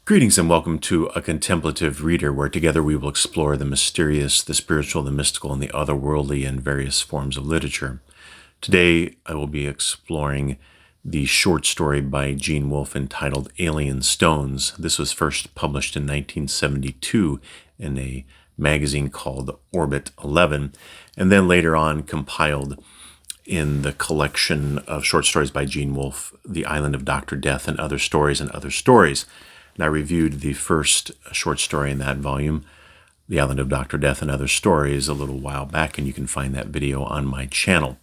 Greetings and welcome to A Contemplative Reader, where together we will explore the mysterious, the spiritual, the mystical, and the otherworldly in various forms of literature. Today I will be exploring the short story by Gene Wolfe entitled Alien Stones. This was first published in 1972 in a magazine called Orbit 11, and then later on compiled in the collection of short stories by Gene Wolfe, The Island of Dr. Death and Other Stories and Other Stories. And I reviewed the first short story in that volume, The Island of Dr. Death and Other Stories, a little while back, and you can find that video on my channel.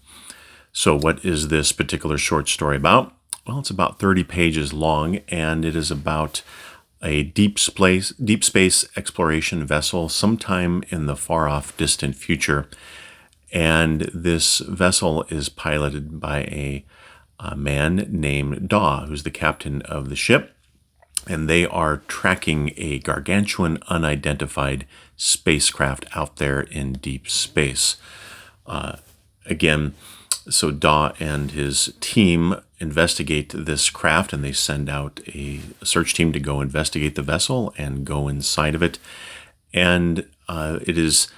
So what is this particular short story about? Well, it's about 30 pages long, and it is about a deep space exploration vessel sometime in the far-off distant future. And this vessel is piloted by a man named Daw, who's the captain of the ship. And they are tracking a gargantuan unidentified spacecraft out there in deep space. So Daw and his team investigate this craft, and they send out a search team to go investigate the vessel and go inside of it. And it is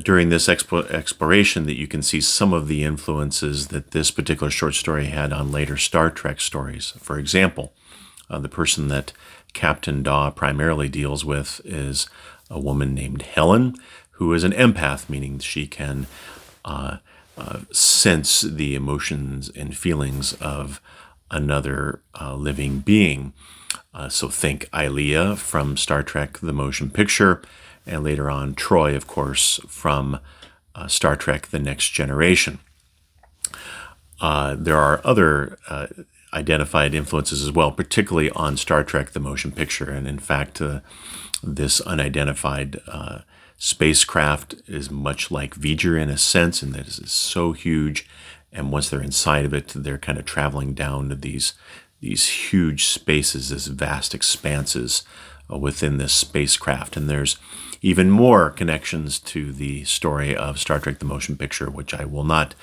during this exploration that you can see some of the influences that this particular short story had on later Star Trek stories. For example, the person that Captain Daw primarily deals with is a woman named Helen, who is an empath, meaning she can sense the emotions and feelings of another living being. So think Ilea from Star Trek The Motion Picture, and later on Troy, of course, from Star Trek The Next Generation. There are other identified influences as well, particularly on Star Trek The Motion Picture. And in fact, this unidentified spacecraft is much like V'ger in a sense, in that it is so huge. And once they're inside of it, they're kind of traveling down to these huge spaces, this vast expanses within this spacecraft. And there's even more connections to the story of Star Trek The Motion Picture, which I will not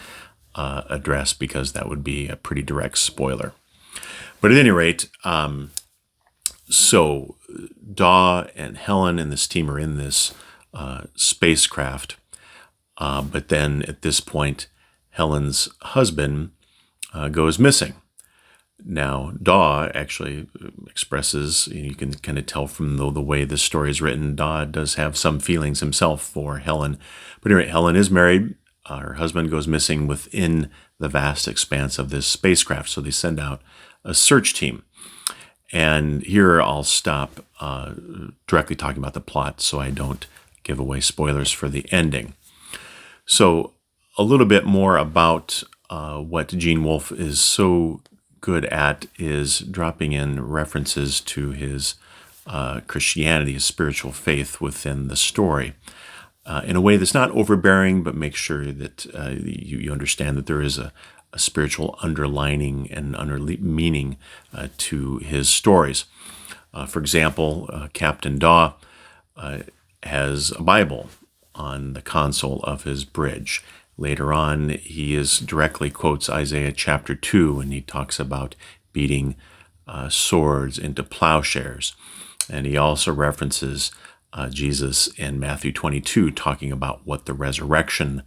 address because that would be a pretty direct spoiler. But at any rate, so Daw and Helen and this team are in this spacecraft. But then at this point, Helen's husband goes missing. Now, Daw actually expresses, you can kind of tell from the way this story is written, Daw does have some feelings himself for Helen. But anyway, Helen is married. Her husband goes missing within the vast expanse of this spacecraft. So they send out a search team. And here I'll stop directly talking about the plot so I don't give away spoilers for the ending. So a little bit more about what Gene Wolfe is so good at is dropping in references to his Christianity, his spiritual faith within the story. In a way that's not overbearing, but make sure that you understand that there is a spiritual underlining and meaning to his stories. For example, Captain Daw has a Bible on the console of his bridge. Later on, he directly quotes Isaiah chapter 2, and he talks about beating swords into plowshares. And he also references Jesus in Matthew 22, talking about what the resurrection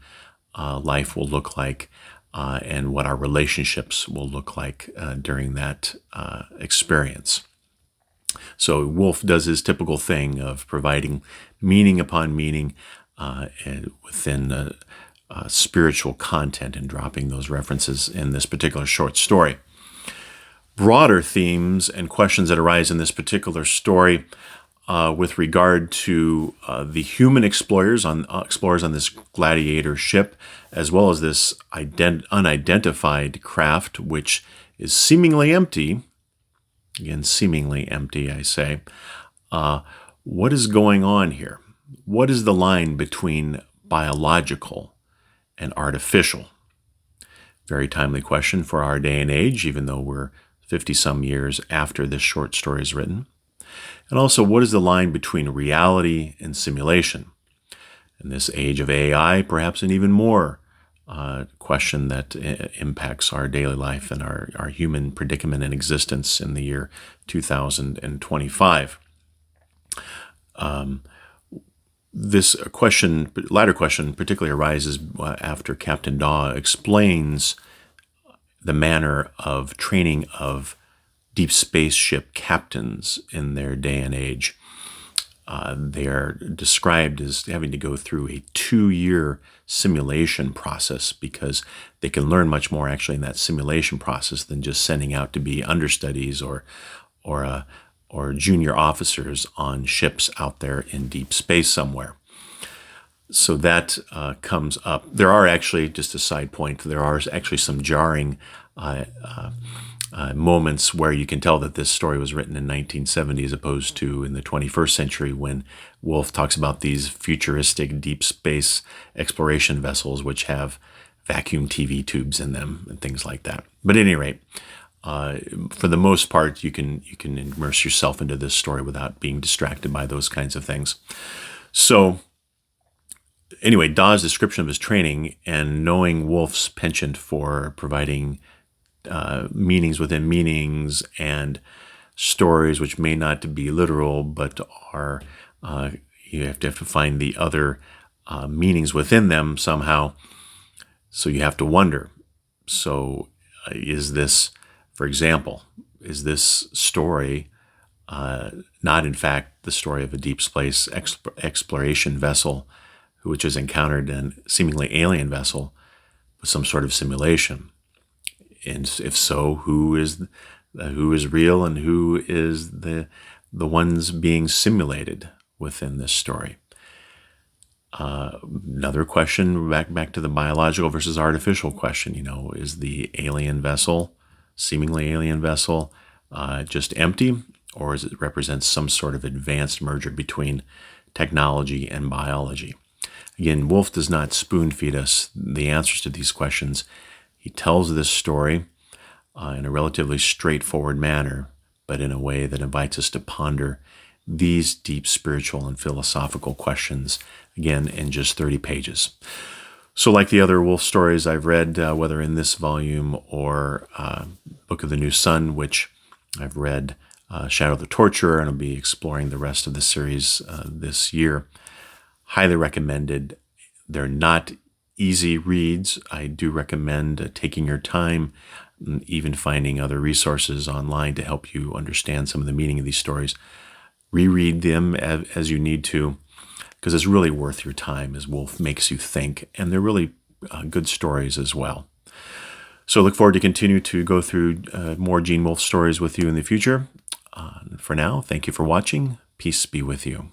life will look like and what our relationships will look like during that experience. So Wolfe does his typical thing of providing meaning upon meaning and within spiritual content and dropping those references in this particular short story. Broader themes and questions that arise in this particular story with regard to the human explorers on this gladiator ship, as well as this unidentified craft, which is seemingly empty. Again, seemingly empty, I say. What is going on here? What is the line between biological and artificial? Very timely question for our day and age, even though we're 50-some years after this short story is written. And also, what is the line between reality and simulation? In this age of AI, perhaps an even more question that impacts our daily life and our human predicament and existence in the year 2025. This latter question particularly arises after Captain Daw explains the manner of training of deep space ship captains in their day and age. They are described as having to go through a 2-year simulation process because they can learn much more actually in that simulation process than just sending out to be understudies or junior officers on ships out there in deep space somewhere. So that comes up. There are actually, just a side point, there are actually some jarring moments where you can tell that this story was written in 1970 as opposed to in the 21st century, when Wolfe talks about these futuristic deep space exploration vessels which have vacuum TV tubes in them and things like that. But at any rate, for the most part, you can immerse yourself into this story without being distracted by those kinds of things. So anyway, Daw's description of his training and knowing Wolfe's penchant for providing meanings within meanings and stories which may not be literal, but are you have to find the other meanings within them somehow. So you have to wonder. So is this, for example, is this story not in fact the story of a deep space exploration vessel which has encountered a seemingly alien vessel with some sort of simulation? And if so, who is real and who is the ones being simulated within this story? Another question, back to the biological versus artificial question. Is the alien vessel, seemingly alien vessel, just empty, or does it represent some sort of advanced merger between technology and biology? Again, Wolfe does not spoon feed us the answers to these questions. He tells this story in a relatively straightforward manner, but in a way that invites us to ponder these deep spiritual and philosophical questions, again, in just 30 pages. So like the other Wolfe stories I've read, whether in this volume or Book of the New Sun, which I've read, Shadow of the Torturer, and I'll be exploring the rest of the series this year, highly recommended. They're not easy reads. I do recommend taking your time, even finding other resources online to help you understand some of the meaning of these stories. Reread them as you need to, because it's really worth your time as Wolfe makes you think, and they're really good stories as well. So I look forward to continue to go through more Gene Wolfe stories with you in the future. For now, thank you for watching. Peace be with you.